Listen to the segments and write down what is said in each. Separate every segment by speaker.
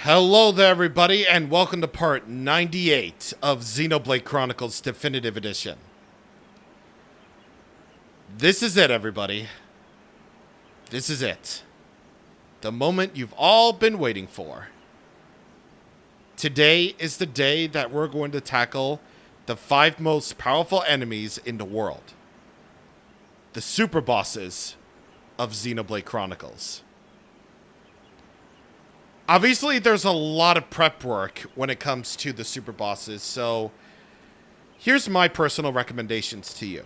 Speaker 1: Hello there, everybody, and welcome to part 98 of Xenoblade Chronicles Definitive Edition. This is it, everybody. This is it. The moment you've all been waiting for. Today is the day that we're going to tackle the 5 most powerful enemies in the world. The Superbosses of Xenoblade Chronicles. Obviously, there's a lot of prep work when it comes to the Superbosses, so here's my personal recommendations to you.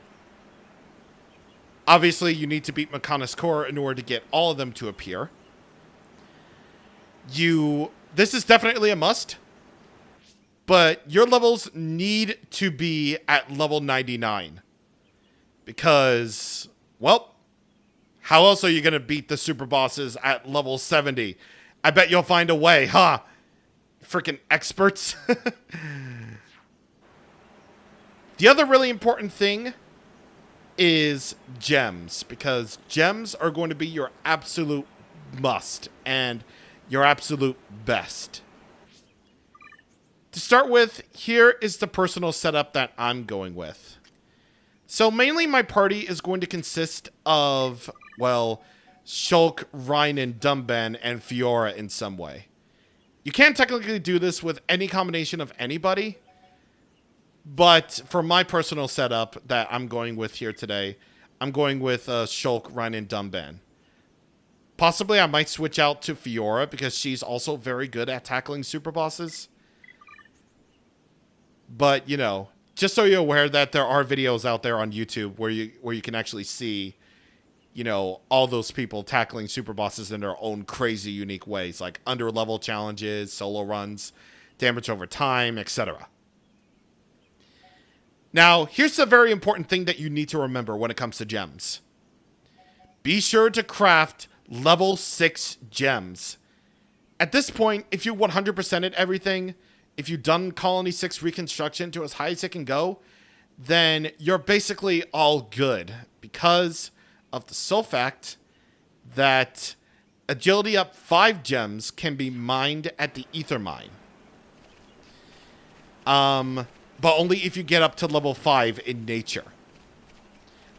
Speaker 1: Obviously, you need to beat Mechanis Core in order to get all of them to appear. This is definitely a must, but your levels need to be at level 99. Because, well, how else are you going to beat the Superbosses at level 70? I bet you'll find a way, huh? Freaking experts. The other really important thing is gems, because gems are going to be your absolute must and your absolute best. To start with, here is the personal setup that I'm going with. So mainly my party is going to consist of, well, Shulk, Reinen, Dumban, and Fiora in some way. You can technically do this with any combination of anybody, but for my personal setup that I'm going with here today, I'm going with Shulk, Reinen, Dumban. Possibly I might switch out to Fiora because she's also very good at tackling Superbosses. But, you know, just so you're aware that there are videos out there on YouTube where you can actually see, you know, all those people tackling Superbosses in their own crazy, unique ways, like under-level challenges, solo runs, damage over time, etc. Now, here's a very important thing that you need to remember when it comes to gems. Be sure to craft level 6 gems. At this point, if you 100%ed everything, if you've done Colony 6 reconstruction to as high as it can go, then you're basically all good, because of the sole fact that agility up 5 gems can be mined at the ether mine. But only if you get up to level 5 in nature.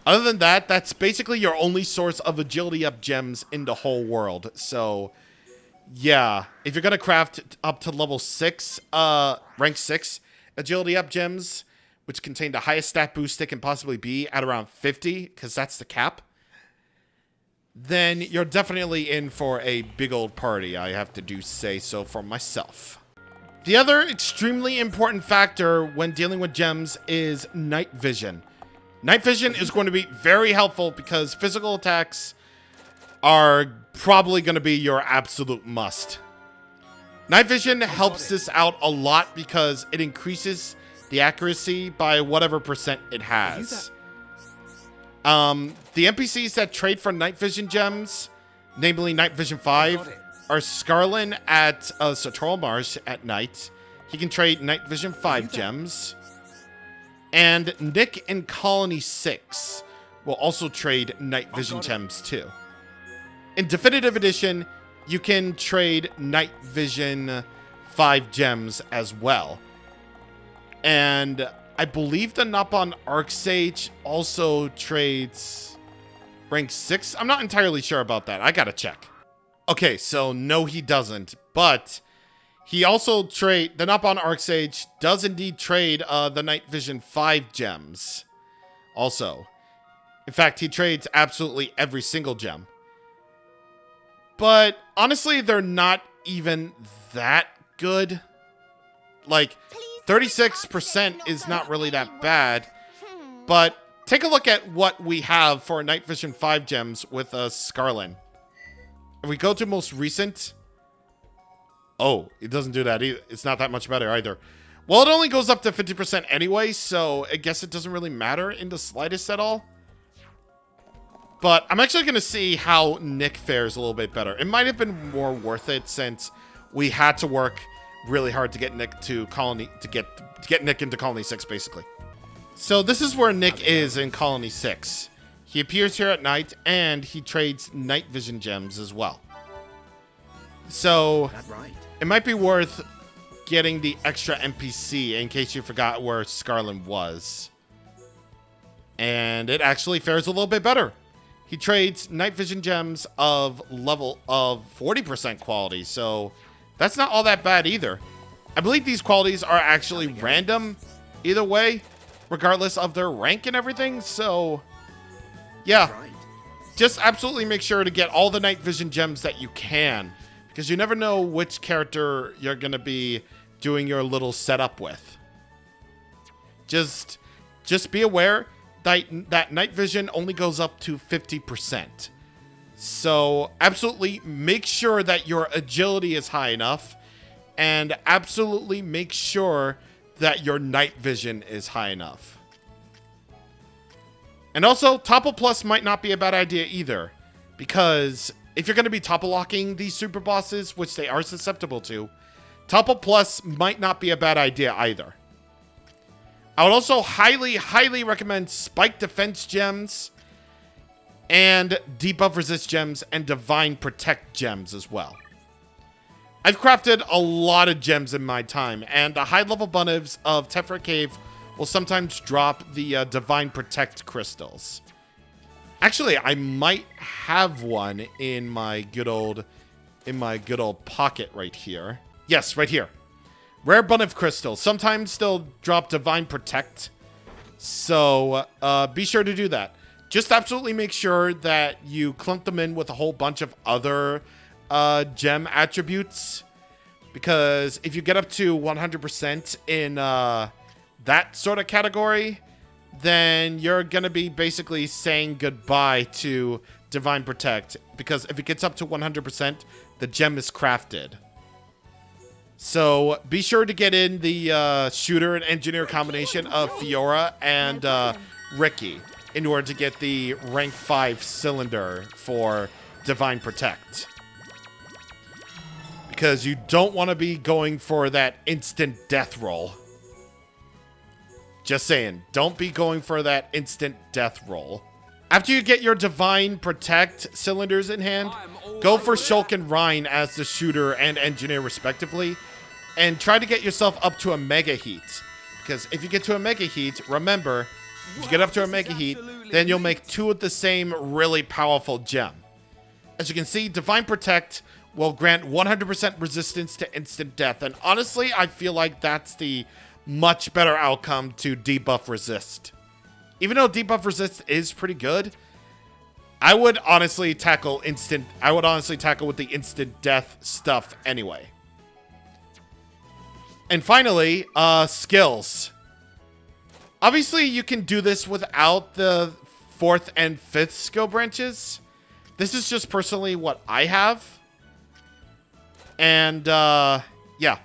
Speaker 1: Other than that, that's basically your only source of agility up gems in the whole world. So, yeah, if you're going to craft up to level 6, rank 6 agility up gems, which contain the highest stat boost it can possibly be at around 50, because that's the cap, then you're definitely in for a big old party, I have to say so for myself. The other extremely important factor when dealing with gems is night vision. Night vision is going to be very helpful because physical attacks are probably going to be your absolute must. Night vision helps this out a lot because it increases the accuracy by whatever percent it has. The NPCs that trade for night vision gems, namely night vision 5, are Scarlin at Sartorial Marsh at night. He can trade night vision 5 gems. And Nick in Colony 6 will also trade night vision gems too. In Definitive Edition, you can trade night vision 5 gems as well. And I believe the Nopon Arcsage also trades rank 6. I'm not entirely sure about that. I gotta check. Okay, so no, he doesn't. But he also the Nopon Arcsage does indeed trade the Night Vision 5 gems. Also. In fact, he trades absolutely every single gem. But honestly, they're not even that good. Like, 36% is not really that bad, but take a look at what we have for Night Vision 5 gems with Scarlin. If we go to most recent, oh, it doesn't do that either. It's not that much better either. Well, it only goes up to 50% anyway, so I guess it doesn't really matter in the slightest at all. But I'm actually going to see how Nick fares a little bit better. It might have been more worth it since we had to work really hard to get Nick to Colony, to get Nick into Colony 6, basically. So this is where Nick is in Colony 6. He appears here at night, and he trades night vision gems as well. So, it might be worth getting the extra NPC in case you forgot where Scarlin was. And it actually fares a little bit better. He trades night vision gems of level of 40% quality, so that's not all that bad either. I believe these qualities are actually random either way, regardless of their rank and everything, so yeah. Just absolutely make sure to get all the night vision gems that you can, because you never know which character you're going to be doing your little setup with. Just be aware that night vision only goes up to 50%. So absolutely make sure that your agility is high enough, and absolutely make sure that your night vision is high enough. And also, Topple Plus might not be a bad idea either, because if you're going to be topple locking these super bosses, which they are susceptible to, Topple Plus might not be a bad idea either. I would also highly, highly recommend Spike Defense Gems and Debuff Resist Gems and Divine Protect Gems as well. I've crafted a lot of gems in my time, and the high-level bunnives of Tephra Cave will sometimes drop the Divine Protect crystals. Actually, I might have one in my good old pocket right here. Yes, right here. Rare Bunnive crystals. Sometimes they'll drop Divine Protect, so be sure to do that. Just absolutely make sure that you clump them in with a whole bunch of other gem attributes, because if you get up to 100% in that sort of category, then you're going to be basically saying goodbye to Divine Protect, because if it gets up to 100%, the gem is crafted. So be sure to get in the shooter and engineer combination of Fiora and Ricky in order to get the rank 5 cylinder for Divine Protect. Because you don't want to be going for that instant death roll. Just saying, don't be going for that instant death roll. After you get your Divine Protect cylinders in hand, go for Shulk and Rhine as the shooter and engineer respectively, and try to get yourself up to a Mega Heat. Because if you get to a Mega Heat, remember, if you get up to a Mega Heat, then you'll make 2 of the same really powerful gem. As you can see, Divine Protect will grant 100% resistance to instant death, and honestly, I feel like that's the much better outcome to Debuff Resist. Even though Debuff Resist is pretty good, I would honestly tackle with the instant death stuff anyway. And finally, skills. Obviously, you can do this without the 4th and 5th skill branches. This is just personally what I have. And, yeah.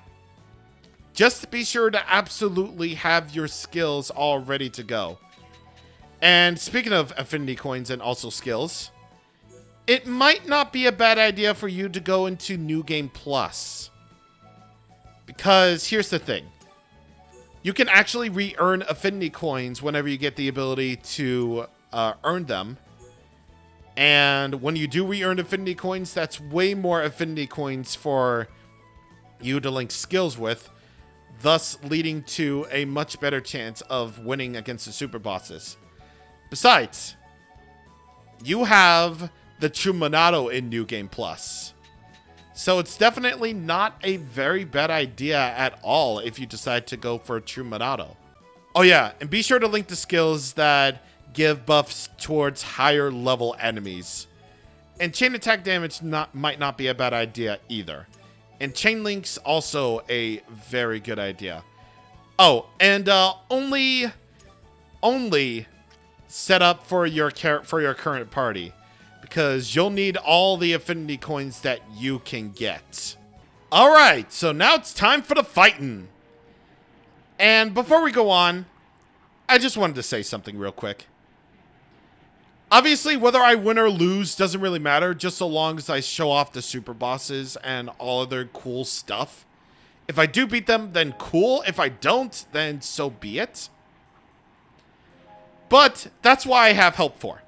Speaker 1: Just be sure to absolutely have your skills all ready to go. And speaking of affinity coins and also skills, it might not be a bad idea for you to go into New Game Plus. Because here's the thing. You can actually re-earn affinity coins whenever you get the ability to earn them. And when you do re-earn affinity coins, that's way more affinity coins for you to link skills with, thus leading to a much better chance of winning against the super bosses. Besides, you have the True Monado in New Game Plus. So it's definitely not a very bad idea at all if you decide to go for True Monado. Oh yeah, and be sure to link the skills that give buffs towards higher level enemies. And chain attack damage might not be a bad idea either. And chain links also a very good idea. Oh, and only set up for your current party, because you'll need all the affinity coins that you can get. All right, so now it's time for the fighting. And before we go on, I just wanted to say something real quick. Obviously, whether I win or lose doesn't really matter, just so long as I show off the super bosses and all of their cool stuff. If I do beat them, then cool. If I don't, then so be it. But that's why I have help for.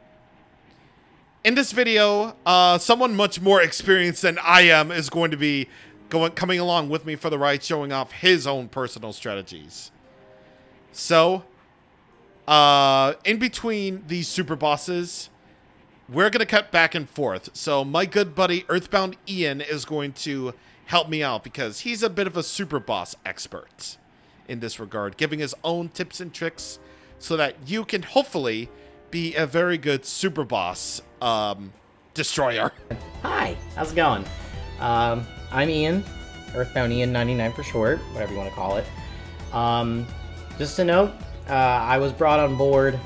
Speaker 1: In this video, someone much more experienced than I am is going to be coming along with me for the ride, showing off his own personal strategies. So, in between these super bosses, we're going to cut back and forth. So my good buddy Earthbound Ian is going to help me out because he's a bit of a super boss expert in this regard, giving his own tips and tricks so that you can hopefully be a very good super boss destroyer.
Speaker 2: Hi, how's it going? I'm Ian, Earthbound Ian 99 for short, whatever you want to call it. Just a note, I was brought on board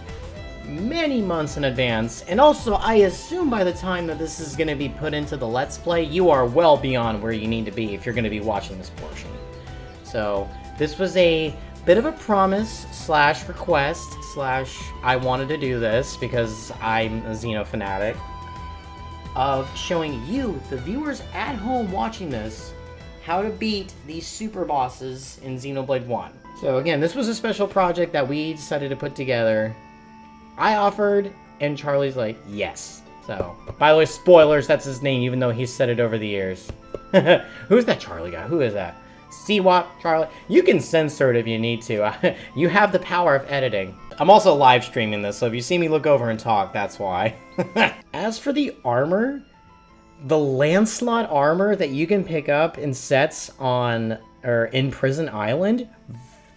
Speaker 2: many months in advance, and also I assume by the time that this is going to be put into the Let's Play, you are well beyond where you need to be if you're going to be watching this portion. So this was a bit of a promise slash request slash I wanted to do this because I'm a Xeno fanatic, of showing you, the viewers at home watching this, how to beat these super bosses in Xenoblade 1. So again, this was a special project that we decided to put together. I offered, and Charlie's like, yes. So, by the way, spoilers, that's his name, even though he's said it over the years. Who's that Charlie guy? Who is that? CWAP, Charlie? You can censor it if you need to. You have the power of editing. I'm also live streaming this, so if you see me look over and talk, that's why. As for the armor, the Lancelot armor that you can pick up in sets on, or in Prison Island,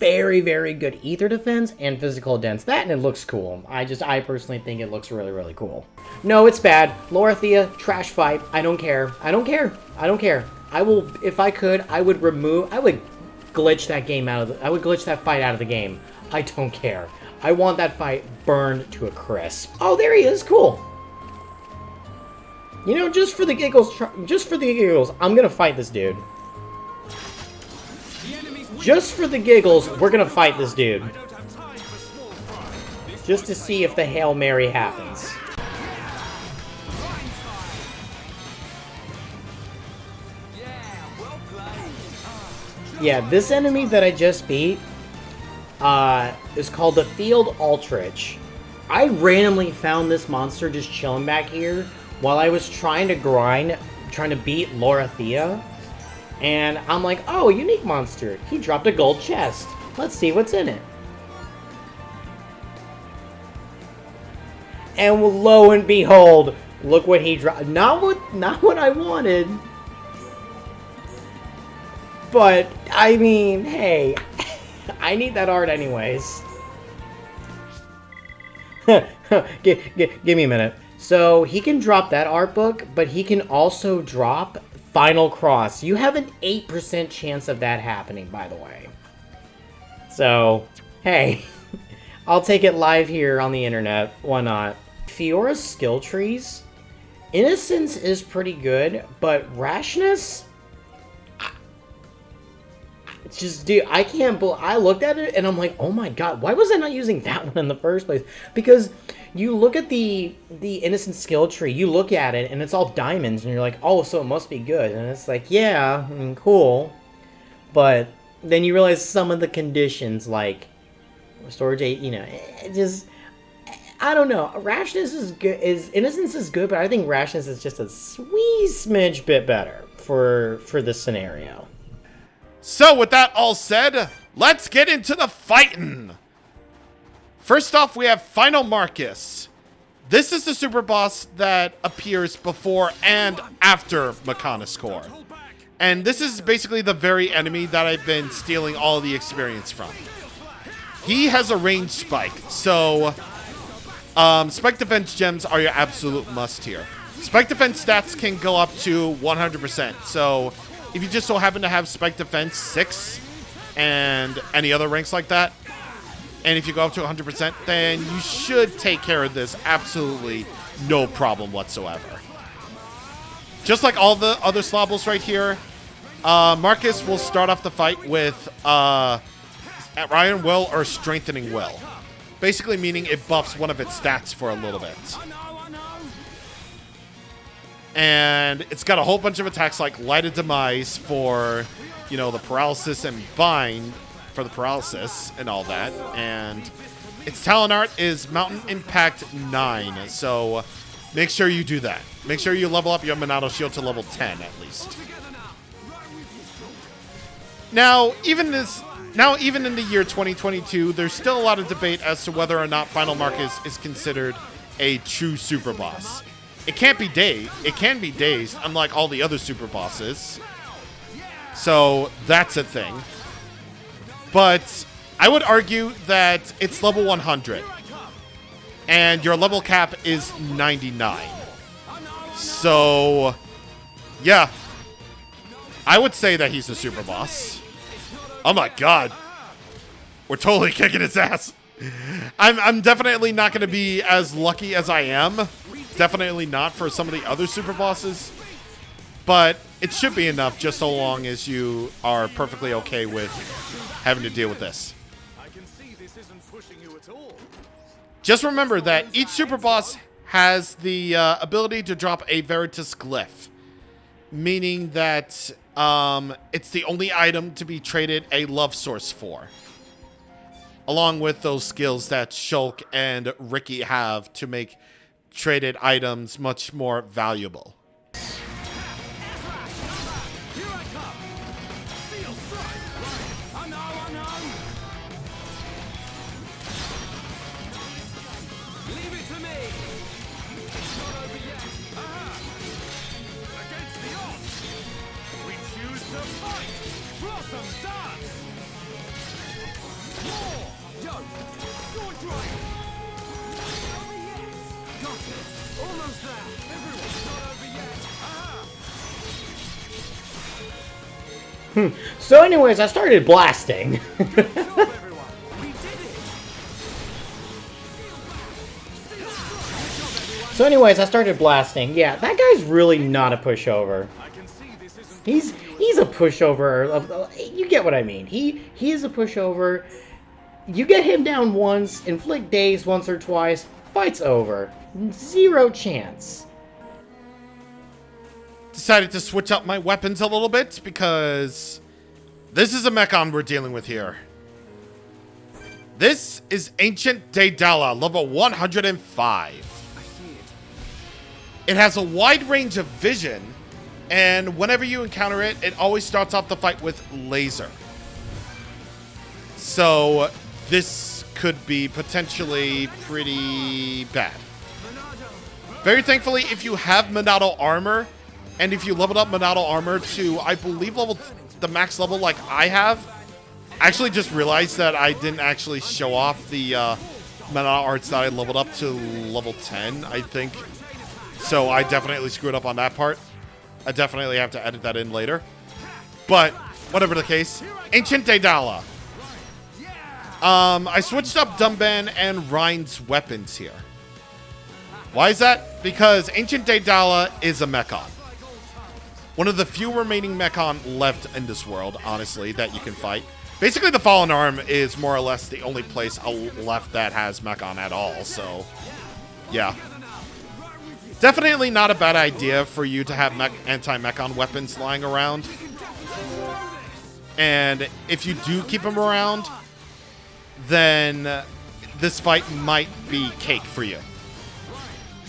Speaker 2: very, very good ether defense and physical defense. That and it looks cool. I personally think it looks really, really cool. No, it's bad. Lorithia, trash fight. I don't care. I don't care. I don't care. I will, if I could, I would glitch that game out of the, I would glitch that fight out of the game. I don't care. I want that fight burned to a crisp. Oh, there he is. Cool. You know, just for the giggles, I'm gonna fight this dude. Just for the giggles, we're gonna fight this dude. Just to see if the Hail Mary happens. Yeah, this enemy that I just beat is called the Field Aldrich. I randomly found this monster just chilling back here while I was trying to beat Lorithia. And I'm like, oh, unique monster. He dropped a gold chest. Let's see what's in it. And lo and behold, look what he dropped. Not what I wanted. But, I mean, hey, I need that art anyways. Give me a minute. So, he can drop that art book, but he can also drop Final Cross. You have an 8% chance of that happening, by the way. So, hey, I'll take it live here on the internet. Why not? Fiora's skill trees, Innocence is pretty good, but Rashness, just, dude, I can't believe, I looked at it and I'm like, oh my god, why was I not using that one in the first place? Because you look at the Innocent skill tree, you look at it and it's all diamonds and you're like, oh, so it must be good. And it's like, yeah, I mean, cool. But then you realize some of the conditions, like storage 8, you know, it just, I don't know. Rashness is good, Innocence is good, but I think Rashness is just a wee smidge bit better for this scenario.
Speaker 1: So with that all said, let's get into the fighting. First off, we have Final Marcus. This is the super boss that appears before and after Mechanis Core. And this is basically the very enemy that I've been stealing all of the experience from. He has a range spike, so spike defense gems are your absolute must here. Spike defense stats can go up to 100%, so if you just so happen to have spike defense 6 and any other ranks like that, and if you go up to 100%, then you should take care of this absolutely no problem whatsoever. Just like all the other slobbles right here, Marcus will start off the fight with Iron Will or Strengthening Will. Basically meaning it buffs one of its stats for a little bit. And it's got a whole bunch of attacks like Light of Demise for, you know, the paralysis, and Bind for the paralysis and all that. And its talent art is Mountain Impact 9. So make sure you do that. Make sure you level up your Monado Shield to level 10 at least. Now, even in the year 2022, there's still a lot of debate as to whether or not Final Marcus is considered a true super boss. It can't be It can be dazed, unlike all the other super bosses. So that's a thing. But I would argue that it's level 100, and your level cap is 99. So, yeah, I would say that he's the super boss. Oh my god. We're totally kicking his ass. I'm definitely not going to be as lucky as I am. Definitely not for some of the other super bosses. But it should be enough just so long as you are perfectly okay with having to deal with this. Just remember that each super boss has the ability to drop a Veritas glyph. Meaning that it's the only item to be traded a love source for. Along with those skills that Shulk and Ricky have to make traded items much more valuable.
Speaker 2: So anyways, I started blasting. Yeah, that guy's really not a pushover. He's a pushover. You get what I mean. He is a pushover. You get him down once, inflict daze once or twice, fight's over. Zero chance.
Speaker 1: Decided to switch up my weapons a little bit because this is a mechon we're dealing with here. This is Ancient Daedala, level 105. It has a wide range of vision, and whenever you encounter it, it always starts off the fight with laser. So this could be potentially pretty bad. Very thankfully, if you have Monado armor, and if you leveled up Monado armor to, I believe, the max level like I have, I actually just realized that I didn't actually show off the Monado arts that I leveled up to level 10, I think. So I definitely screwed up on that part. I definitely have to edit that in later. But, whatever the case, Ancient Daedala. I switched up Dumban and Rhine's weapons here. Why is that? Because Ancient Daedala is a mechon. One of the few remaining mechon left in this world, honestly, that you can fight. Basically, the Fallen Arm is more or less the only place left that has mechon at all, so yeah. Definitely not a bad idea for you to have anti-mechon weapons lying around. And if you do keep them around, then this fight might be cake for you.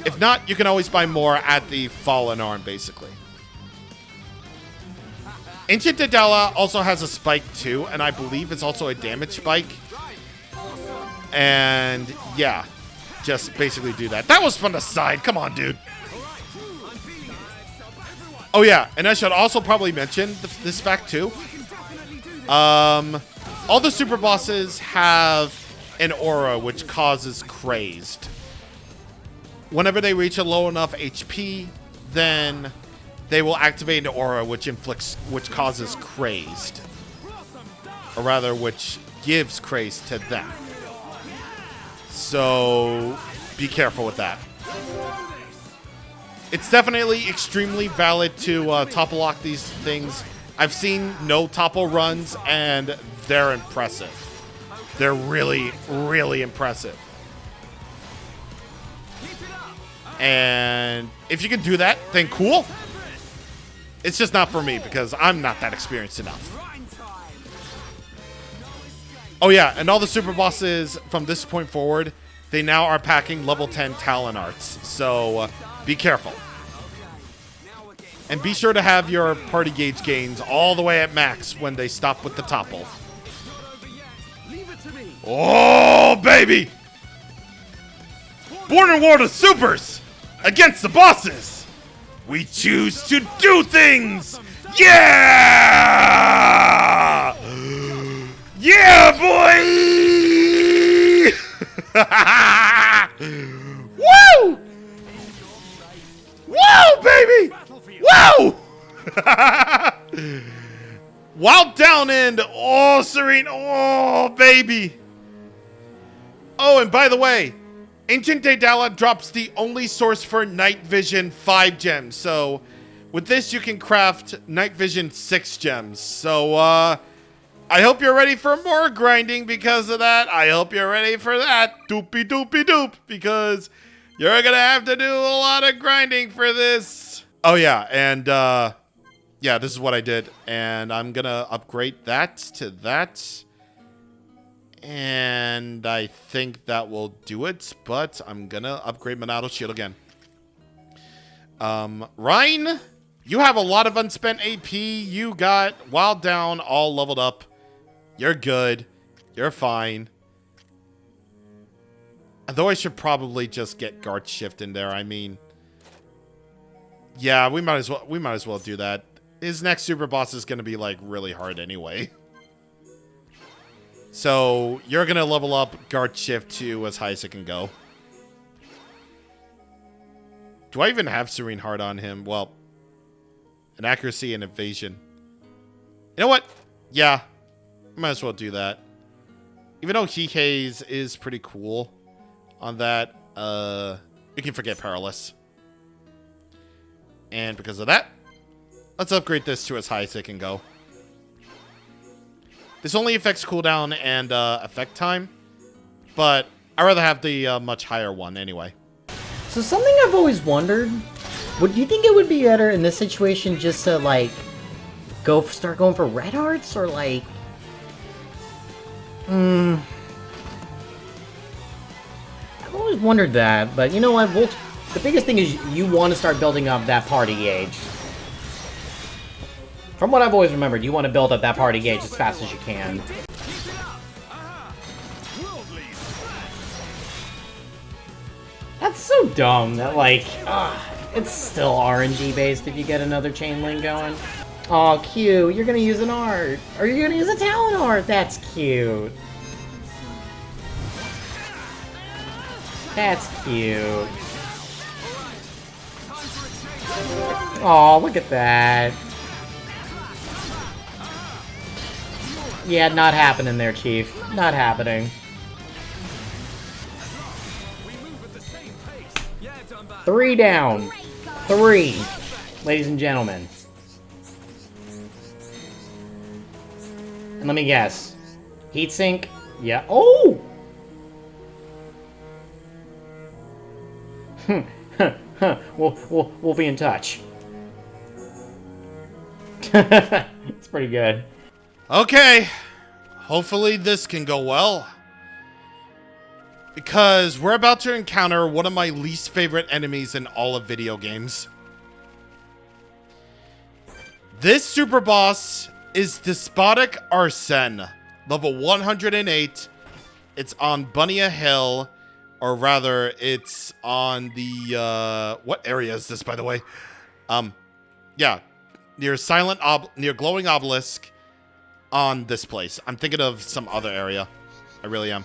Speaker 1: If not, you can always buy more at the Fallen Arm, basically. Ancient Daedala also has a spike too, and I believe it's also a damage spike. And yeah, just basically do that. That was from the side. Come on, dude. Oh yeah, and I should also probably mention this fact too. All the super bosses have an aura which causes crazed. Whenever they reach a low enough HP, then they will activate an aura which causes crazed. Or rather, which gives crazed to them. So, be careful with that. It's definitely extremely valid to topple lock these things. I've seen no topple runs, and they're impressive. They're really, really impressive. And if you can do that, then cool. It's just not for me because I'm not that experienced enough. Oh yeah, and all the super bosses from this point forward, they now are packing level 10 Talon arts. So be careful. And be sure to have your party gauge gains all the way at max when they stop with the topple. Oh, baby! Born in War of Supers! Against the bosses! We choose to do things! Yeah! Yeah, boy! Woo! Woo, baby! Woo! Wild down end. Oh, Serene. Oh, baby. Oh, and by the way, Ancient Daedala drops the only source for night vision 5 gems. So with this, you can craft night vision 6 gems. So I hope you're ready for more grinding because of that. I hope you're ready for that. Doopy doopy doop. Because you're going to have to do a lot of grinding for this. Oh, yeah. And yeah, this is what I did. And I'm going to upgrade that to that. And I think that will do it. But I'm going to upgrade Monado Shield again. Ryan, you have a lot of unspent AP. You got Wild Down all leveled up. You're good. You're fine. Though I should probably just get Guard Shift in there. I mean, yeah, we might as well do that. His next super boss is going to be like really hard anyway. So you're going to level up Guard Shift to as high as it can go. Do I even have Serene Heart on him? Well, an accuracy and evasion. You know what? Yeah, might as well do that. Even though He Haze is pretty cool on that, you can forget Perilous. And because of that, let's upgrade this to as high as it can go. This only affects cooldown and effect time, but I'd rather have the much higher one anyway.
Speaker 2: So something I've always wondered, do you think it would be better in this situation just to like start going for red hearts, or like I've always wondered that, but you know what, the biggest thing is you want to start building up that party gauge. From what I've always remembered, you want to build up that party gauge as fast as you can. That's so dumb that, like, it's still RNG based if you get another chain link going. Aw, cute, you're gonna use an art. Or you're gonna use a talent art, that's cute. That's cute. Aw, look at that. Yeah, not happening there, Chief. Not happening. 3 down. 3. Ladies and gentlemen. And let me guess. Heatsink? Yeah. Oh! We'll be in touch. It's pretty good.
Speaker 1: Okay, hopefully this can go well. Because we're about to encounter one of my least favorite enemies in all of video games. This super boss is Despotic Arsene, level 108. It's on Bunia Hill, or rather, it's on the, what area is this, by the way? Yeah, near near Glowing Obelisk. On this place. I'm thinking of some other area. I really am.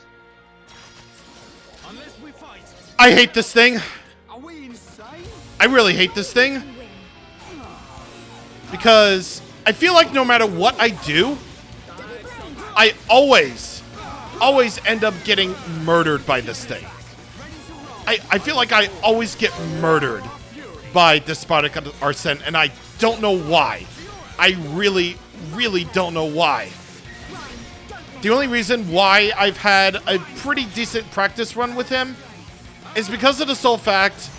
Speaker 1: I hate this thing. I really hate this thing. Because I feel like no matter what I do, I always end up getting murdered by this thing. I feel like I always get murdered by Despotic Arsene, and I don't know why. I really don't know why. The only reason why I've had a pretty decent practice run with him is because of the sole fact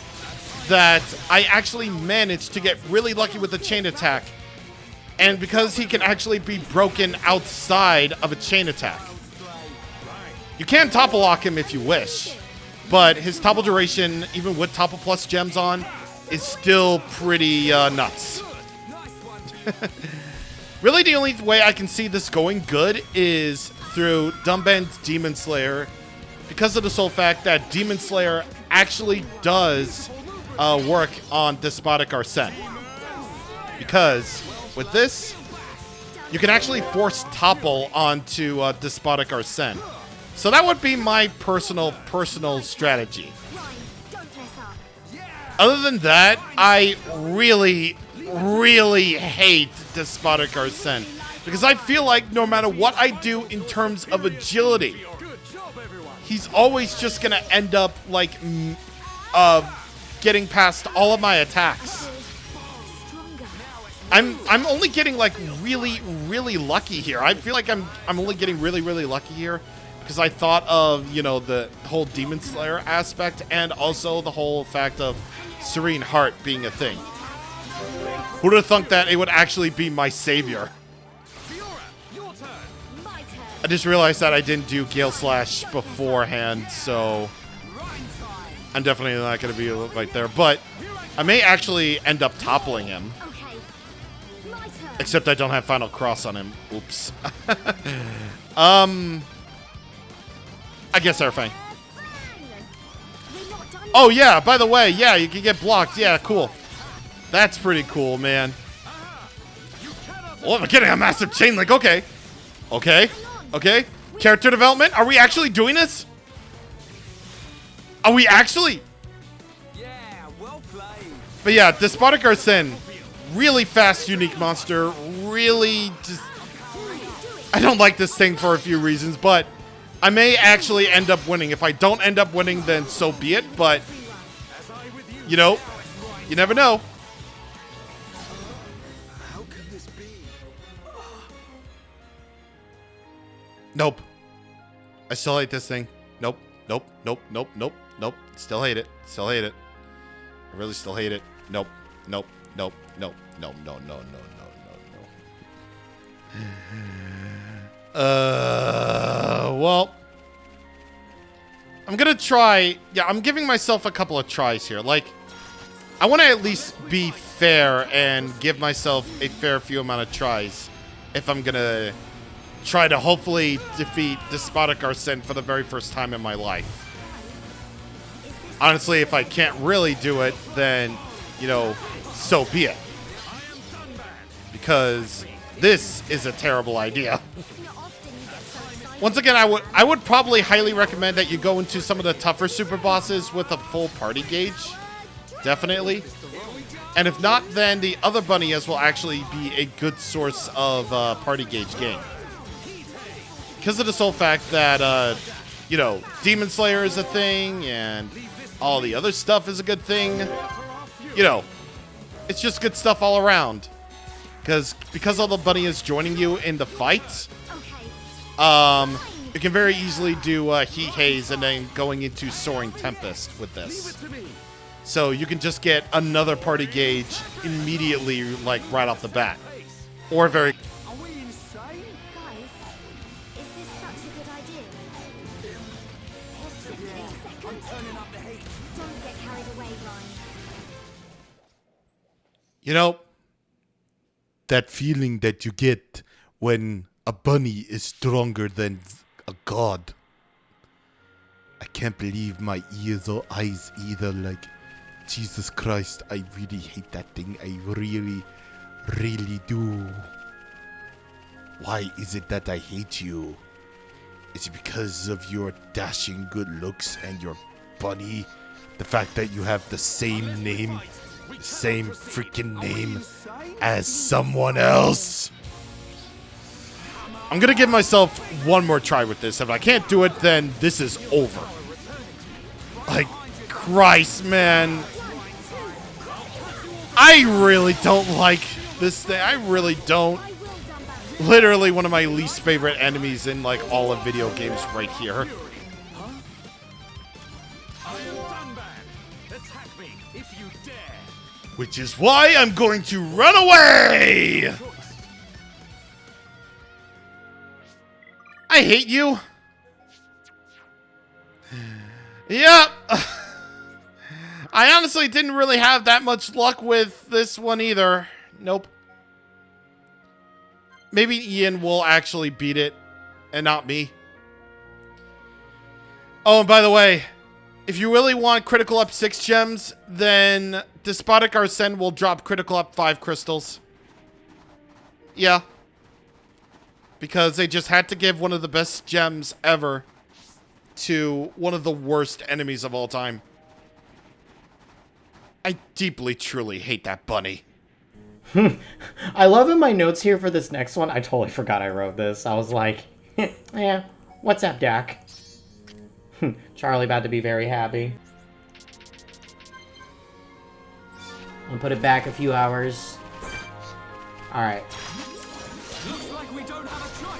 Speaker 1: that I actually managed to get really lucky with the chain attack, and because he can actually be broken outside of a chain attack. You can topple lock him if you wish, but his topple duration, even with topple plus gems on, is still pretty nuts. Really, the only way I can see this going good is through Dumben's Demon Slayer, because of the sole fact that Demon Slayer actually does work on Despotic Arsene. Because with this, you can actually force topple onto Despotic Arsene. So that would be my personal strategy. Other than that, I really hate Despotic Arsene. Because I feel like no matter what I do in terms of agility, he's always just going to end up like getting past all of my attacks. I'm only getting like really lucky here. I feel like I'm only getting really lucky here because I thought of, you know, the whole Demon Slayer aspect and also the whole fact of Serene Heart being a thing. Who would have thunk that it would actually be my savior? I just realized that I didn't do Gale Slash beforehand, so I'm definitely not going to be right there. But I may actually end up toppling him. Except I don't have Final Cross on him. Oops. I guess Airfang. Oh, yeah, by the way, yeah, you can get blocked. Yeah, cool. That's pretty cool, man. Oh, I'm getting a massive chain link. Okay. Okay. Character development. Are we actually doing this? Are we actually?
Speaker 3: Yeah, well played.
Speaker 1: But yeah, Despotic Arsene. Really fast, unique monster. Really just... I don't like this thing for a few reasons, but I may actually end up winning. If I don't end up winning, then so be it. But, you know, you never know.
Speaker 3: How can this be?
Speaker 1: Nope. I still hate this thing. Nope. Still hate it. I really still hate it. Nope. No. Well, I'm gonna try. Yeah, I'm giving myself a couple of tries here. Like, I want to at least be fair and give myself a fair few amount of tries if I'm gonna try to hopefully defeat Despotic Arsene for the very first time in my life. Honestly, if I can't really do it, then, you know, so be it. Because this is a terrible idea. Once again, I would probably highly recommend that you go into some of the tougher super bosses with a full party gauge. Definitely. And if not, then the other bunnies will actually be a good source of party gauge gain. Because of the sole fact that, you know, Demon Slayer is a thing and all the other stuff is a good thing. You know, it's just good stuff all around. Because all the bunny is joining you in the fight, you can very easily do Heat Haze and then going into Soaring Tempest with this. So you can just get another party gauge immediately, like right off the bat. Or very...
Speaker 3: Are we insane?
Speaker 4: Guys, is this such a good idea?
Speaker 3: I'm turning up the heat.
Speaker 4: Don't get carried away, Ryan.
Speaker 1: You know, that feeling that you get when a bunny is stronger than a god. I can't believe my ears or eyes either. Like, Jesus Christ, I really hate that thing. I really do. Why is it that I hate you? Is it because of your dashing good looks and your bunny? The fact that you have the same name, the same freaking name as someone else? I'm gonna give myself one more try with this. If I can't do it, then this is over. Like, Christ, man. I really don't like this thing. I really don't. Literally one of my least favorite enemies in, like, all of video games right here. Which is why I'm going to run away! I hate you. Yep. I honestly didn't really have that much luck with this one either. Nope. Maybe Ian will actually beat it and not me. Oh, and by the way, if you really want critical up 6 gems, then Despotic Arsene will drop critical up 5 crystals. Yeah. Because they just had to give one of the best gems ever to one of the worst enemies of all time. I deeply, truly hate that bunny.
Speaker 2: I love in my notes here for this next one. I totally forgot I wrote this. I was like, yeah, what's up, Dak? Charlie about to be very happy. I'll put it back a few hours. Alright.
Speaker 3: Looks like we don't have a choice.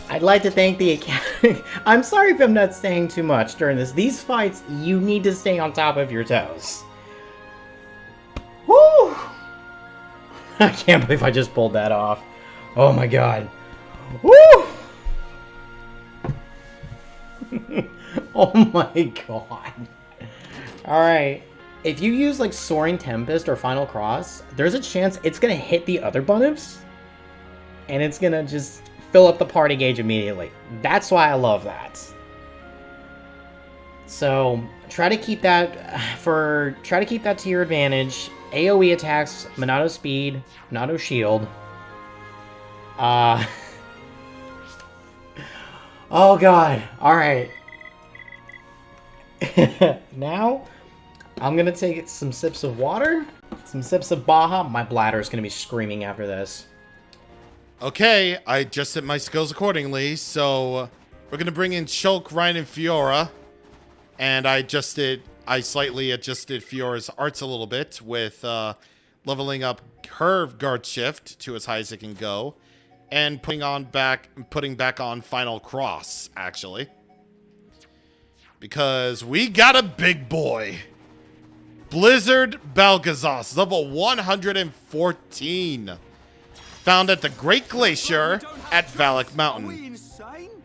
Speaker 2: I'd like to thank the Academy. I'm sorry if I'm not saying too much during this. These fights, you need to stay on top of your toes. Woo! I can't believe I just pulled that off. Oh my god. Woo! Oh my god. Alright. If you use like Soaring Tempest or Final Cross, there's a chance it's gonna hit the other buttons. And it's gonna just fill up the party gauge immediately. That's why I love that. So try to keep that to your advantage. AoE attacks, Monado speed, Monado shield. Oh god. Alright. Now I'm gonna take some sips of water, some sips of Baja. My bladder is gonna be screaming after this.
Speaker 1: Okay, I adjusted my skills accordingly, so we're gonna bring in Shulk, Ryan, and Fiora. And I slightly adjusted Fiora's arts a little bit with leveling up her guard shift to as high as it can go. And putting back on Final Cross, actually. Because we got a big boy. Blizzard Balgazos, level 114. Found at the Great Glacier at Valak Mountain.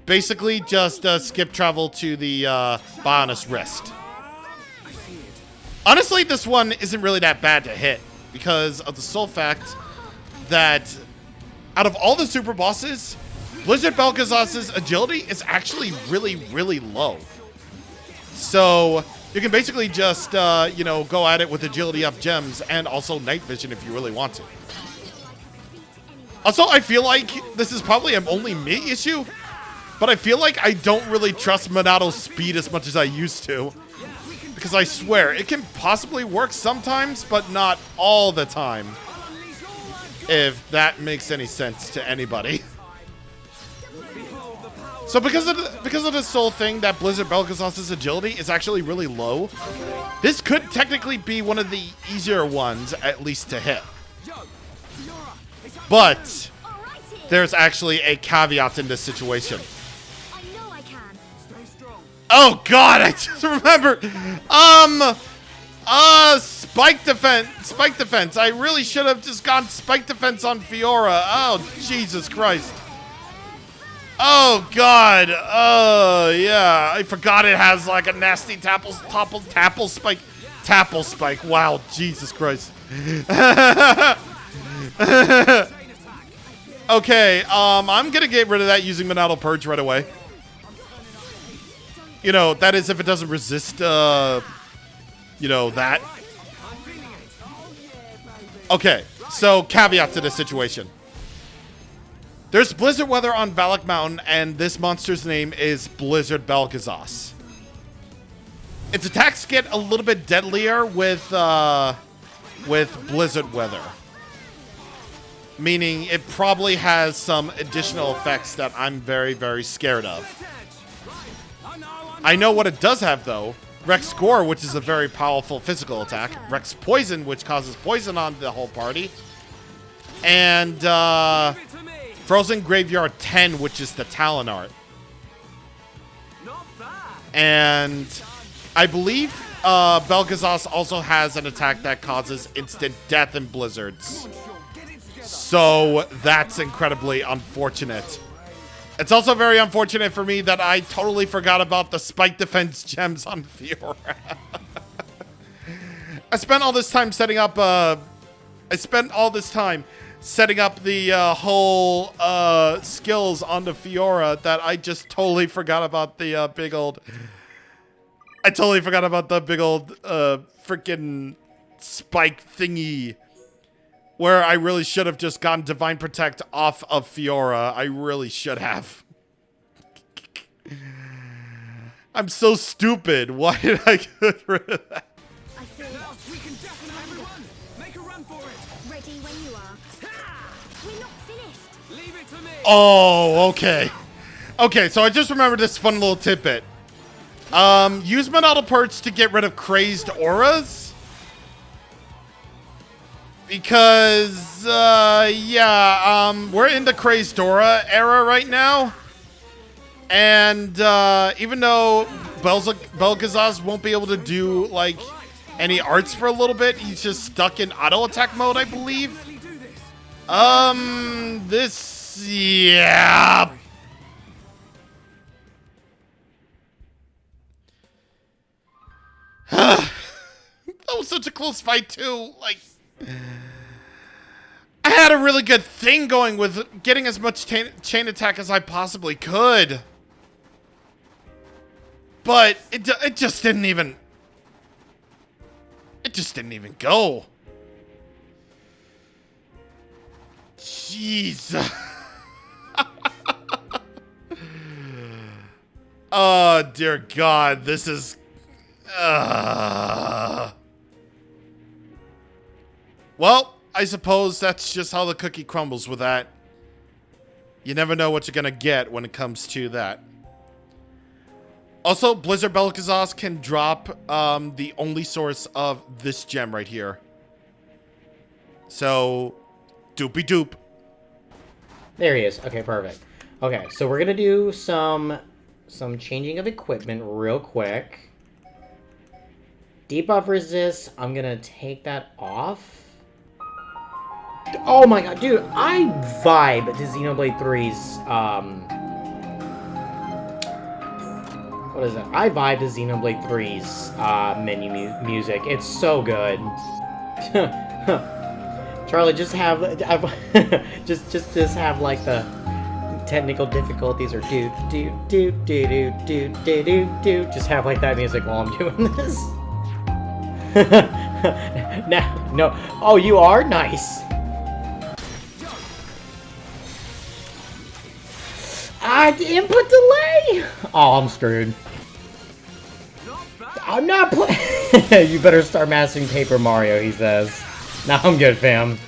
Speaker 1: Basically, just skip travel to the Bionis Wrist. Honestly, this one isn't really that bad to hit because of the sole fact that out of all the super bosses, Blizzard Balgazos' agility is actually really, really low. So you can basically just, go at it with agility up gems and also night vision if you really want to. Also, I feel like this is probably an only me issue, but I feel like I don't really trust Monado's speed as much as I used to. Because I swear, it can possibly work sometimes, but not all the time. If that makes any sense to anybody. So because of this sole thing that Blizzard Balgazos' agility is actually really low, this could technically be one of the easier ones, at least to hit. But there's actually a caveat in this situation.
Speaker 4: I know I can.
Speaker 1: Oh god, I just remembered. Spike defense. I really should have just gone spike defense on Fiora. Oh, Jesus Christ. Oh god. Oh yeah, I forgot it has like a nasty tapple spike. Tapple spike. Wow, Jesus Christ. Okay, I'm gonna get rid of that using Monolith Purge right away. You know, that is if it doesn't resist, you know, that. Okay, so caveat to this situation. There's blizzard weather on Valak Mountain, and this monster's name is Blizzard Belgazos. Its attacks get a little bit deadlier with blizzard weather. Meaning it probably has some additional effects that I'm very, very scared of. I know what it does have, though. Rex Gore, which is a very powerful physical attack. Rex Poison, which causes poison on the whole party. And Frozen Graveyard 10, which is the Talon art. And I believe Belgazos also has an attack that causes instant death in blizzards. So that's incredibly unfortunate. It's also very unfortunate for me that I totally forgot about the spike defense gems on Fiora. I spent all this time setting up the whole skills on the Fiora that I just totally forgot about the big old freaking spike thingy. Where I really should have just gotten Divine Protect off of Fiora. I really should have. I'm so stupid. Why did I get rid of that?
Speaker 4: I feel
Speaker 3: We can definitely run. Make a run for it.
Speaker 4: ready when you are. We're not finished.
Speaker 3: Leave it to me.
Speaker 1: Oh, okay. Okay, so I just remembered this fun little tidbit. Use Monolith Purge to get rid of crazed auras. Because, we're in the Crazed Aura era right now. And, even though Belgazos won't be able to do, like, any arts for a little bit, he's just stuck in auto-attack mode, I believe. Yeah. That was such a close fight, too. Like... I had a really good thing going with getting as much chain attack as I possibly could. But it just didn't even... It just didn't even go. Jeez. Oh, dear God. This is... Well, I suppose that's just how the cookie crumbles with that. You never know what you're going to get when it comes to that. Also, Blizzard Belgazos can drop the only source of this gem right here. So, doopy doop.
Speaker 2: There he is. Okay, perfect. Okay, so we're gonna do some changing of equipment real quick. Debuff resist, I'm gonna take that off. Oh my god, dude, I vibe to Xenoblade 3's, what is it? I vibe to Xenoblade 3's, menu music. It's so good. Charlie, just have, just have, like, the technical difficulties, or do. Just have, like, that music while I'm doing this. Now, no. Oh, you are? Nice. Input delay! Oh, I'm screwed. I'm not playing. You better start mastering Paper Mario, he says. Nah, I'm good, fam.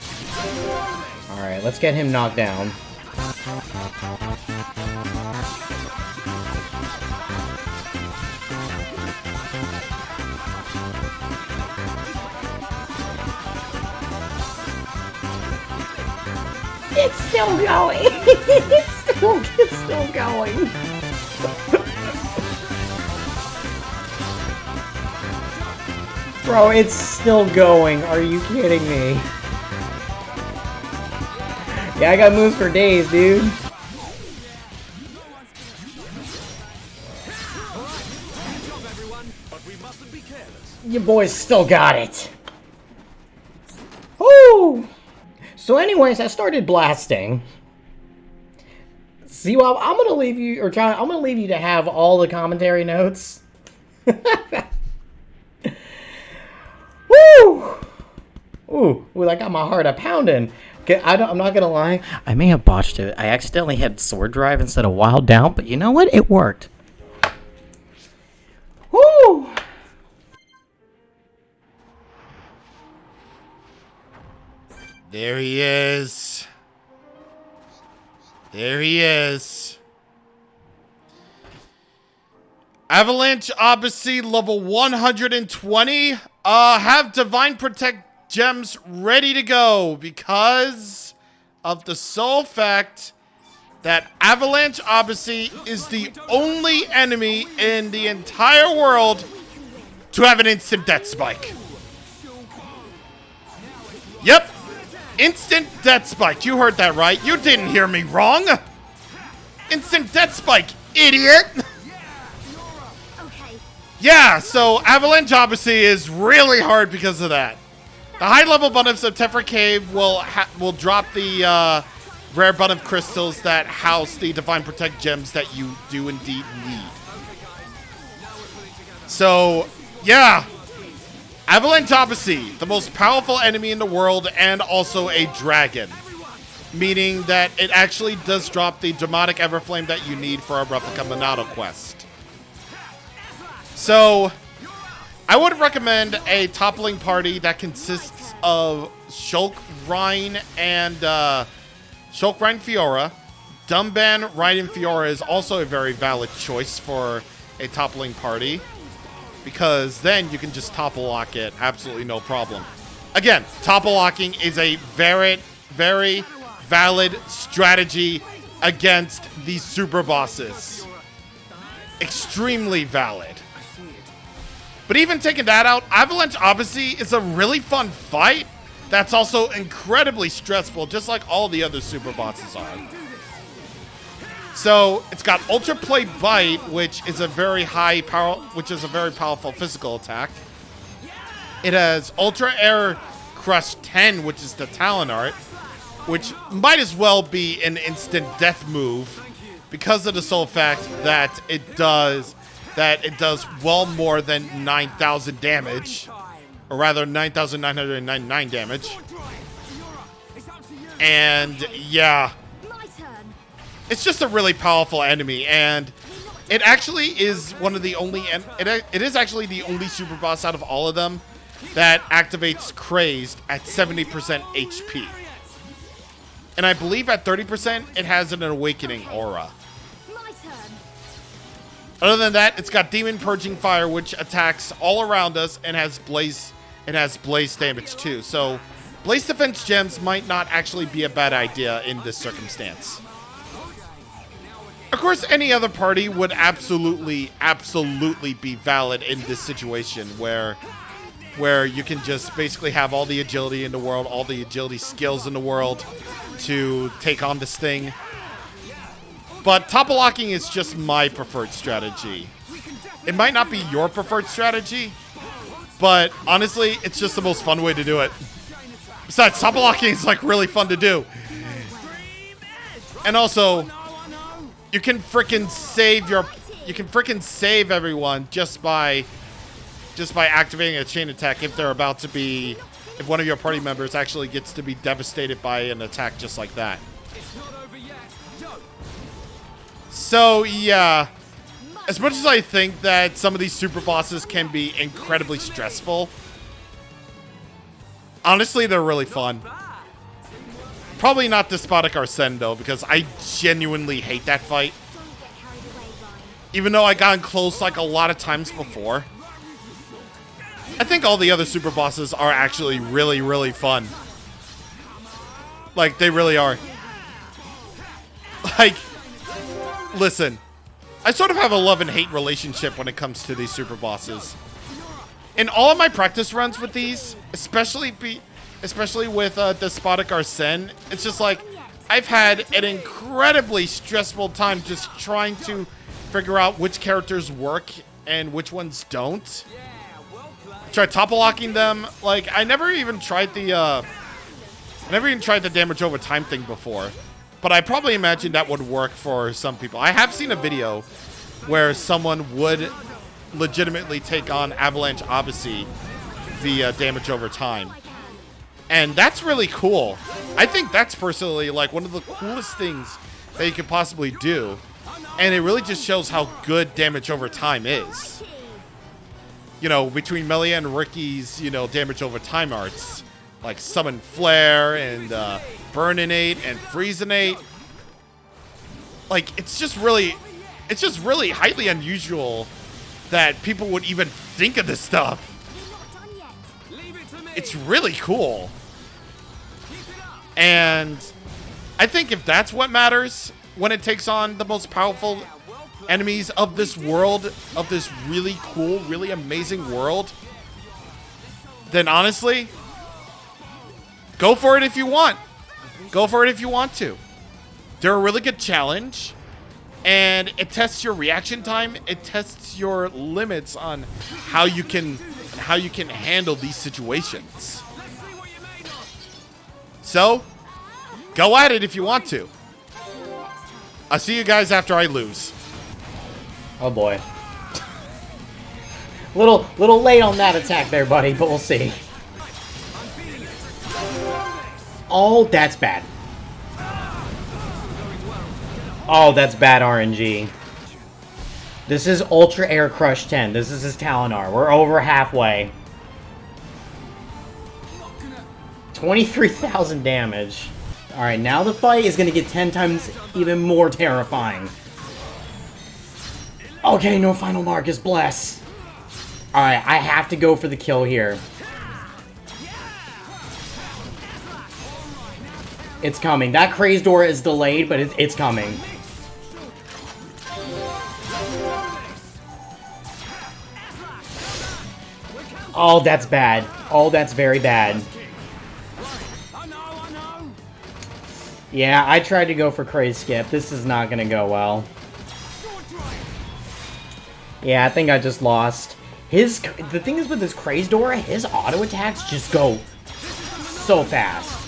Speaker 2: Alright, let's get him knocked down. It's still going! It's still going! Bro, it's still going. Are you kidding me? Yeah, I got moves for days, dude. Your boys still got it. Woo! So anyways, I started blasting. CWAP, I'm gonna leave you, or John, I'm gonna leave you to have all the commentary notes. Woo! Ooh, that got my heart a pounding. I'm not gonna lie. I may have botched it. I accidentally hit sword drive instead of wild down, but you know what? It worked. Woo!
Speaker 1: There he is. There he is. Avalanche Odyssey level 120. Have Divine Protect gems ready to go because of the sole fact that Avalanche Odyssey is the only enemy in the entire world to have an instant death spike. Yep. Instant death spike. You heard that right. You didn't hear me wrong. Instant death spike, idiot.
Speaker 4: Okay.
Speaker 1: Yeah, so Avalanche Odyssey is really hard because of that. The high level bundles of Tephra Cave will drop the rare bun of crystals that house the Divine Protect gems that you do indeed need. So, yeah. Avalanche Odyssey, the most powerful enemy in the world and also a dragon. Meaning that it actually does drop the dramatic Everflame that you need for a replica Monado quest. So, I would recommend a toppling party that consists of Shulk, Rhine, and Shulk, Rhine, Fiora. Dumban, Rhine, and Fiora is also a very valid choice for a toppling party. Because then you can just topple lock it, absolutely no problem. Again, topple locking is a very, very valid strategy against these super bosses. Extremely valid. But even taking that out, Avalanche Odyssey is a really fun fight that's also incredibly stressful, just like all the other super bosses are. So it's got Ultra Play Bite, which is a very powerful physical attack. It has Ultra Air Crush 10, which is the Talon Art, which might as well be an instant death move because of the sole fact that it does well more than 9,000 damage, or rather 9,999 damage. And yeah.
Speaker 4: My turn.
Speaker 1: It's just a really powerful enemy, and it actually is one of the only, it is actually the only super boss out of all of them that activates Crazed at 70% HP. And I believe at 30% it has an Awakening aura.
Speaker 4: My turn.
Speaker 1: Other than that, it's got Demon Purging Fire, which attacks all around us and has Blaze damage too. So Blaze Defense gems might not actually be a bad idea in this circumstance. Of course, any other party would absolutely be valid in this situation where you can just basically have all the agility in the world, all the agility skills in the world to take on this thing. But topple locking is just my preferred strategy. It might not be your preferred strategy, but honestly, it's just the most fun way to do it. Besides, topple locking is like really fun to do. And also, you can frickin' save everyone just by activating a chain attack if one of your party members actually gets to be devastated by an attack just like that. So yeah, as much as I think that some of these super bosses can be incredibly stressful, honestly, they're really fun. Probably not Despotic Arsene, though, because I genuinely hate that fight.
Speaker 4: Don't get carried away, Ryan.
Speaker 1: Even though I got close like a lot of times before. I think all the other super bosses are actually really, really fun. Like, they really are. Like, listen. I sort of have a love and hate relationship when it comes to these super bosses. In all of my practice runs with these, especially with Despotic Arsene, it's just like I've had an incredibly stressful time just trying to figure out which characters work and which ones don't. Try topple locking them. Like, I never even tried the damage over time thing before. But I probably imagine that would work for some people. I have seen a video where someone would legitimately take on Avalanche Odyssey via damage over time. And that's really cool. I think that's personally like one of the coolest things that you could possibly do. And it really just shows how good damage over time is. You know, between Melia and Ricky's, you know, damage over time arts, like Summon Flare and Burninate and Freezinate. Like, it's just really highly unusual that people would even think of this stuff. It's really cool. And I think if that's what matters when it takes on the most powerful enemies of this world, of this really cool, really amazing world, then honestly, go for it if you want. Go for it if you want to. They're a really good challenge, and it tests your reaction time. It tests your limits on how you can handle these situations. So, go at it if you want to. I'll see you guys after I lose.
Speaker 2: Oh boy. Little late on that attack there, buddy, but we'll see. Oh, that's bad. Oh, that's bad RNG. This is Ultra Air Crush 10. This is his Talinar. We're over halfway. 23,000 damage. Alright, now the fight is going to get 10 times even more terrifying. Okay, no final mark is bless. Alright, I have to go for the kill here. It's coming. That Crazed Aura is delayed, but it's coming. Oh, that's bad. Oh, that's very bad. Yeah, I tried to go for Craze Skip. This is not gonna go well. Yeah, I think I just lost. The thing is with this Crazed Aura, his auto attacks just go so fast.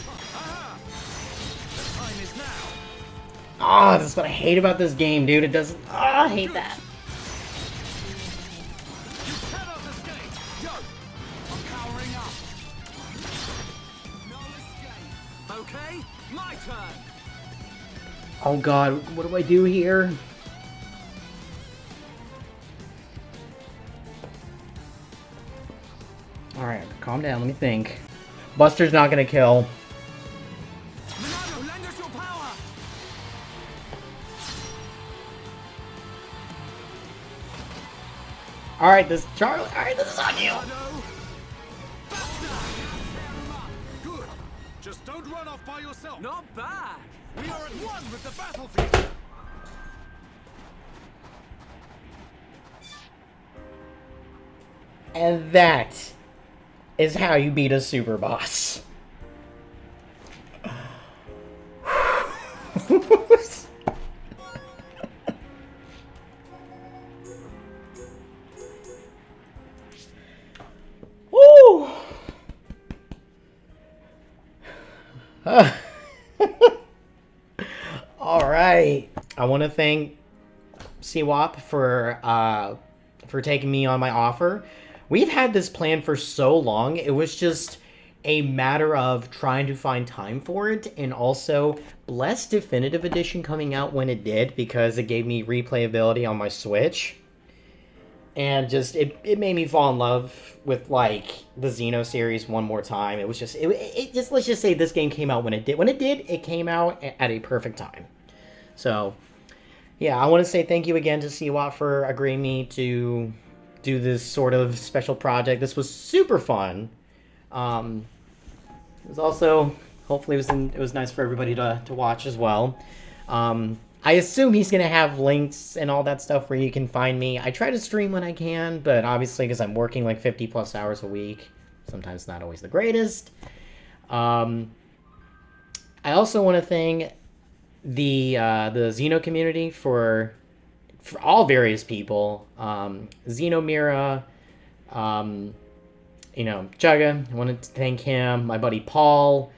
Speaker 2: Oh, that's what I hate about this game, dude. It doesn't... Oh, I hate that.
Speaker 3: Okay, my turn.
Speaker 2: Oh god, what do I do here? Alright, calm down, let me think. Buster's not gonna kill.
Speaker 3: Monado, lend us your power.
Speaker 2: Alright, this Charlie. Alright, this is on you.
Speaker 3: Good. Just don't run off by yourself. Not bad. We are at one with the battlefield.
Speaker 2: And that is how you beat a super boss. Woo! All right. I want to thank CWAP for taking me on my offer. We've had this plan for so long. It was just a matter of trying to find time for it, and also bless Definitive Edition coming out when it did, because it gave me replayability on my Switch. And just, it made me fall in love with, like, the Xeno series one more time. It was just, it just, let's just say this game came out when it did. When it did, it came out at a perfect time. So, yeah, I want to say thank you again to CWAT for agreeing me to do this sort of special project. This was super fun. It was also, hopefully it was nice for everybody to watch as well. I assume he's going to have links and all that stuff where you can find me. I try to stream when I can, but obviously because I'm working like 50 plus hours a week, sometimes not always the greatest. I also want to thank the Xeno community for all various people. Xeno Mira, Chugga, I wanted to thank him. My buddy Paul,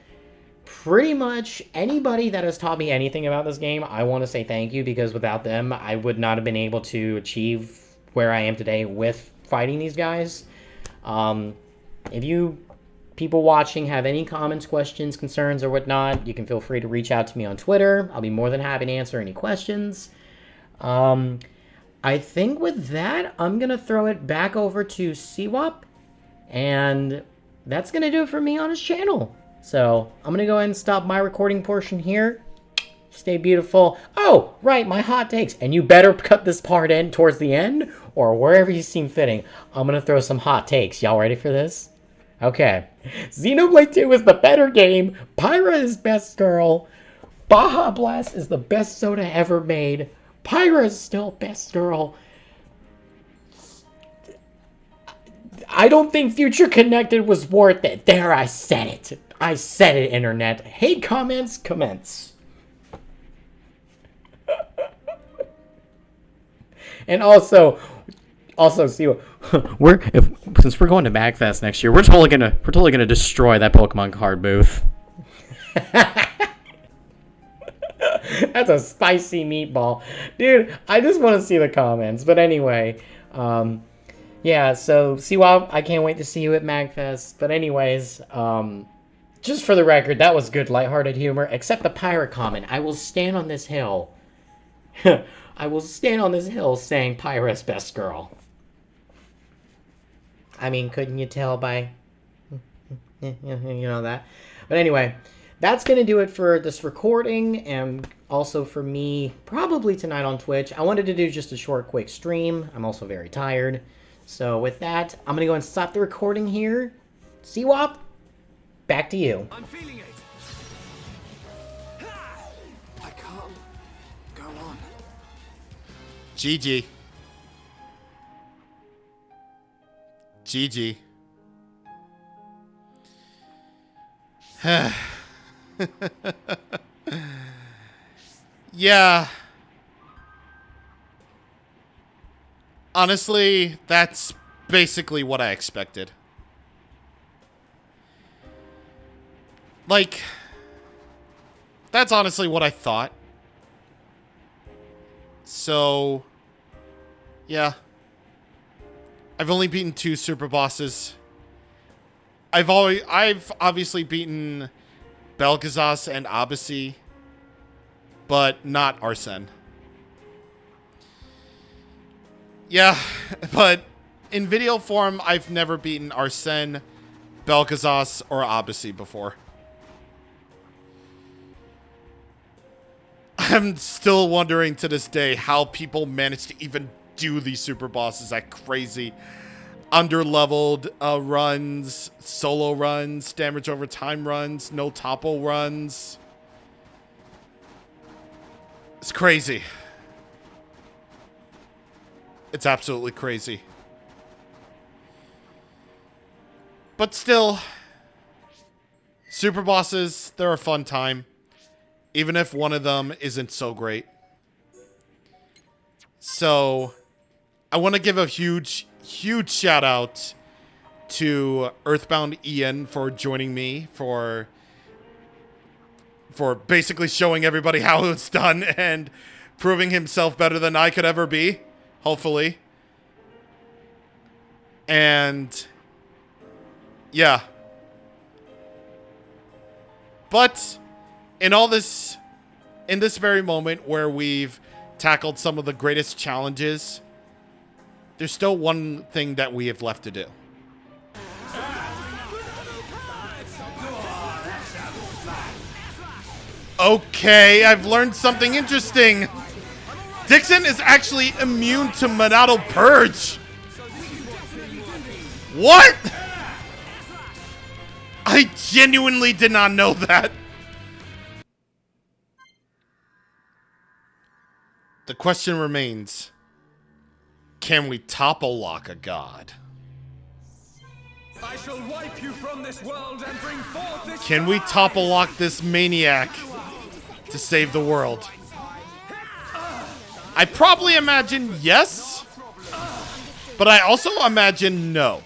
Speaker 2: pretty much anybody that has taught me anything about this game, I want to say thank you, because without them, I would not have been able to achieve where I am today with fighting these guys. If you people watching have any comments, questions, concerns, or whatnot, you can feel free to reach out to me on Twitter. I'll be more than happy to answer any questions. I think with that, I'm going to throw it back over to CWAP, and that's going to do it for me on his channel. So I'm going to go ahead and stop my recording portion here. Stay beautiful. Oh, right, my hot takes. And you better cut this part in towards the end or wherever you seem fitting. I'm going to throw some hot takes. Y'all ready for this? Okay. Xenoblade 2 is the better game. Pyra is best girl. Baja Blast is the best soda ever made. Pyra is still best girl. I don't think Future Connected was worth it. There, I said it. I said it, internet. Hate comments, commence. And also see since we're going to MagFest next year, we're totally gonna destroy that Pokemon card booth. That's a spicy meatball, dude. I just want to see the comments. But anyway, yeah. So CWAP, I can't wait to see you at MagFest. But anyways, just for the record, that was good, lighthearted humor. Except the pirate comment. I will stand on this hill. I will stand on this hill saying Pyra's best girl. I mean, couldn't you tell by, you know that? But anyway, that's going to do it for this recording, and also for me, probably tonight on Twitch. I wanted to do just a short, quick stream. I'm also very tired. So with that, I'm going to go and stop the recording here. CWAP, back to you.
Speaker 3: I'm feeling it. I can't go on.
Speaker 1: GG. GG. Yeah. Honestly, that's basically what I expected. Like, that's honestly what I thought. So, yeah. I've only beaten 2 super bosses. I've obviously beaten Belgazas and Abasi, but not Arsene. Yeah, but in video form, I've never beaten Arsene, Belgazas, or Abasi before. I'm still wondering to this day how people manage to even do these super bosses at crazy underleveled runs, solo runs, damage over time runs, no topple runs. It's crazy. It's absolutely crazy. But still, super bosses, they're a fun time, even if one of them isn't so great. So I want to give a huge shout out to Earthbound Ian for joining me, for basically showing everybody how it's done and proving himself better than I could ever be, hopefully. And yeah. But in this very moment where we've tackled some of the greatest challenges, there's still one thing that we have left to do. Okay, I've learned something interesting. Dixon is actually immune to Monado Purge. What? I genuinely did not know that. The question remains, can we topple lock a god?
Speaker 3: I shall wipe you from this world and bring forth this.
Speaker 1: Can we topple lock this maniac to save the world? I probably imagine yes, but I also imagine no.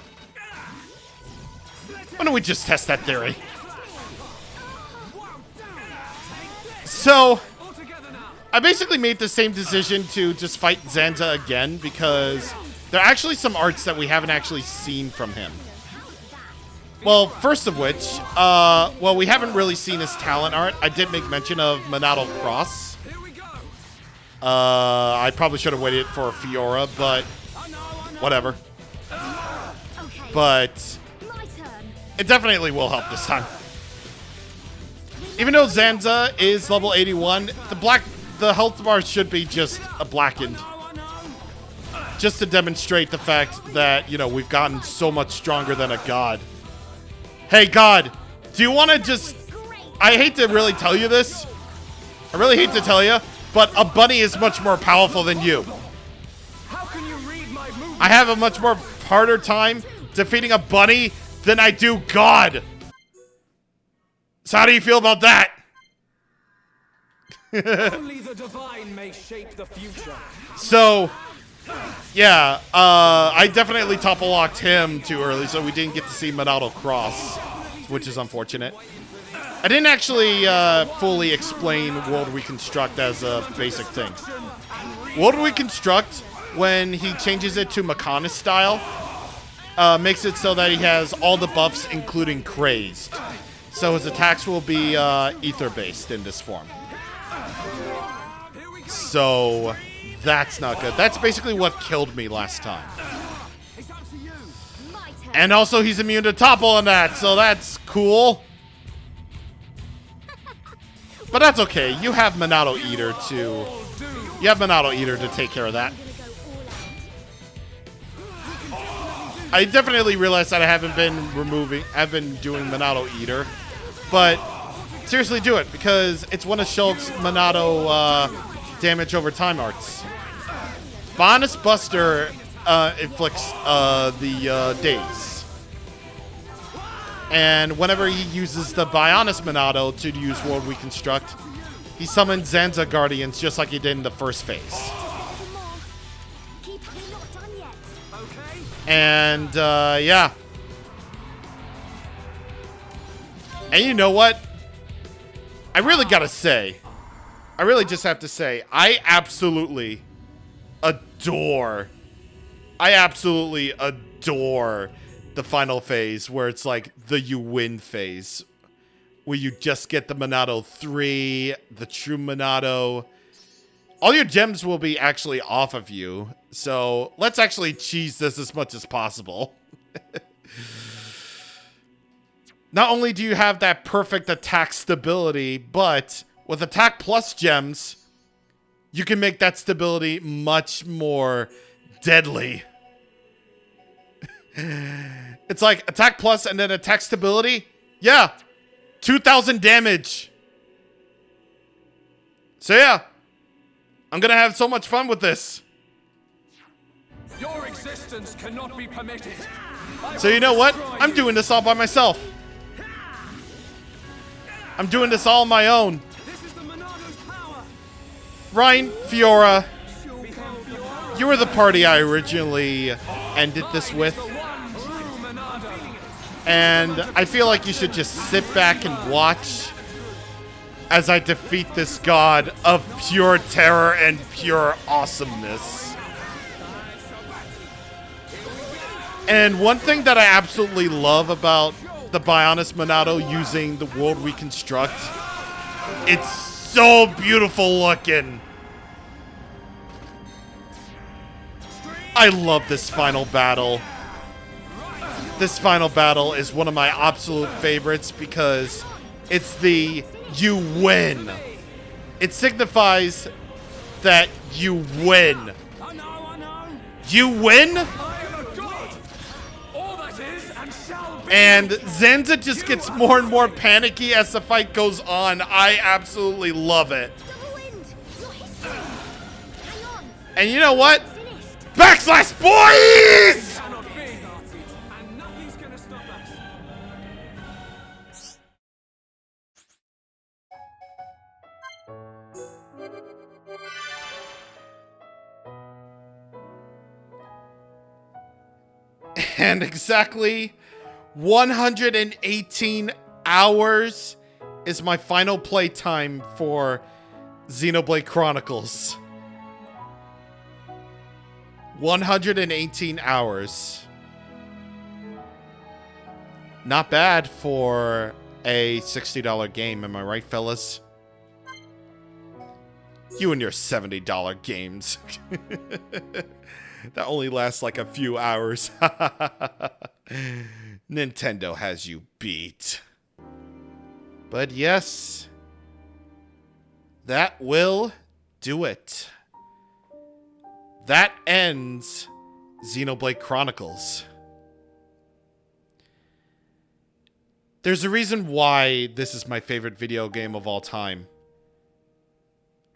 Speaker 1: Why don't we just test that theory? So,
Speaker 3: All together now.
Speaker 1: I basically made the same decision to just fight Zanza again because there are actually some arts that we haven't actually seen from him. Well, first of which, well, we haven't really seen his talent art. I did make mention of Monolith Cross.
Speaker 3: Here we go.
Speaker 1: I probably should have waited for Fiora, but whatever.
Speaker 4: Okay.
Speaker 1: But
Speaker 4: My turn.
Speaker 1: it definitely will help this time. Even though Zanza is level 81, the health bar should be just a blackened. Just to demonstrate the fact that, you know, we've gotten so much stronger than a god. Hey, God, do you want to just... I hate to really tell you this. I really hate to tell you, but a bunny is much more powerful than you.
Speaker 3: How can you read my moves?
Speaker 1: I have a much more harder time defeating a bunny than I do God. So how do you feel about that?
Speaker 3: Only the divine may shape the future.
Speaker 1: So, yeah, I definitely topple-locked him too early, so we didn't get to see Monolith Cross, which is unfortunate. I didn't actually fully explain World Reconstruct as a basic thing. World Reconstruct, when he changes it to Mechanis style, makes it so that he has all the buffs, including Crazed. So his attacks will be ether-based in this form. So that's not good. That's basically what killed me last time.
Speaker 3: It's up to you.
Speaker 4: My turn.
Speaker 1: And also he's immune to topple on that, so that's cool. But that's okay. You have Monado Eater to... You have Monado Eater to take care of that.
Speaker 4: I'm gonna go all out.
Speaker 1: I definitely realized that I haven't been doing Monado Eater. But seriously do it, because it's one of Shulk's Monado damage over time arts. Bonus Buster inflicts the daze. And whenever he uses the Bionis Monado to use World Reconstruct, he summons Zanza Guardians just like he did in the first phase.
Speaker 4: For more. Keep me not done yet.
Speaker 3: Okay.
Speaker 1: And, yeah. And you know what? I really gotta say, I really just have to say, I absolutely adore the final phase where it's like the you win phase. Where you just get the Monado 3, the true Monado. All your gems will be actually off of you. So let's actually cheese this as much as possible. Not only do you have that perfect attack stability, but with attack plus gems, you can make that stability much more deadly. It's like attack plus and then attack stability. Yeah, 2,000 damage. So yeah, I'm gonna have so much fun with this.
Speaker 3: Your existence cannot be permitted.
Speaker 1: So you know what? I'm doing this all by myself. I'm doing this all on my own.
Speaker 3: This is the Monado's power.
Speaker 1: Ryan, Fiora, you were the party I originally ended this with.
Speaker 3: The one true Monado.
Speaker 1: And I feel like you should just sit back and watch as I defeat this god of pure terror and pure awesomeness. And one thing that I absolutely love about the Bionis Monado using the World Reconstruct, it's so beautiful looking. I love this final battle. This final battle is one of my absolute favorites because it's the you win. It signifies that you win.
Speaker 3: I know.
Speaker 1: You win?
Speaker 3: I am a god. All that is and shall be.
Speaker 1: And Zanza just gets more and more panicky as the fight goes on. I absolutely love it.
Speaker 4: Double wind. Your history. Hang on.
Speaker 1: And you know what?
Speaker 4: Finished.
Speaker 1: Backslash boys!
Speaker 3: Cannot be. And nothing's gonna stop us.
Speaker 1: And exactly 118 hours is my final playtime for Xenoblade Chronicles. 118 hours. Not bad for a $60 game, am I right, fellas? You and your $70 games. That only lasts like a few hours. Nintendo has you beat. But yes, that will do it. That ends Xenoblade Chronicles. There's a reason why this is my favorite video game of all time.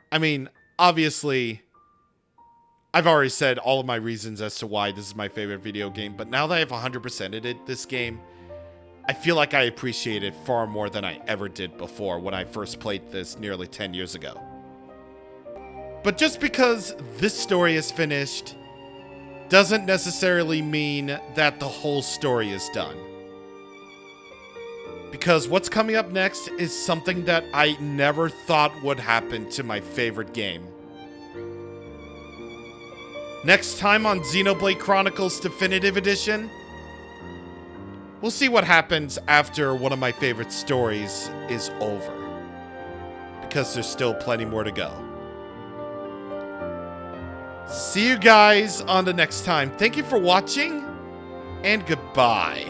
Speaker 1: I mean, obviously, I've already said all of my reasons as to why this is my favorite video game, but now that I've 100%ed this game, I feel like I appreciate it far more than I ever did before when I first played this nearly 10 years ago. But just because this story is finished doesn't necessarily mean that the whole story is done. Because what's coming up next is something that I never thought would happen to my favorite game. Next time on Xenoblade Chronicles Definitive Edition, we'll see what happens after one of my favorite stories is over. Because there's still plenty more to go. See you guys on the next time. Thank you for watching, and goodbye.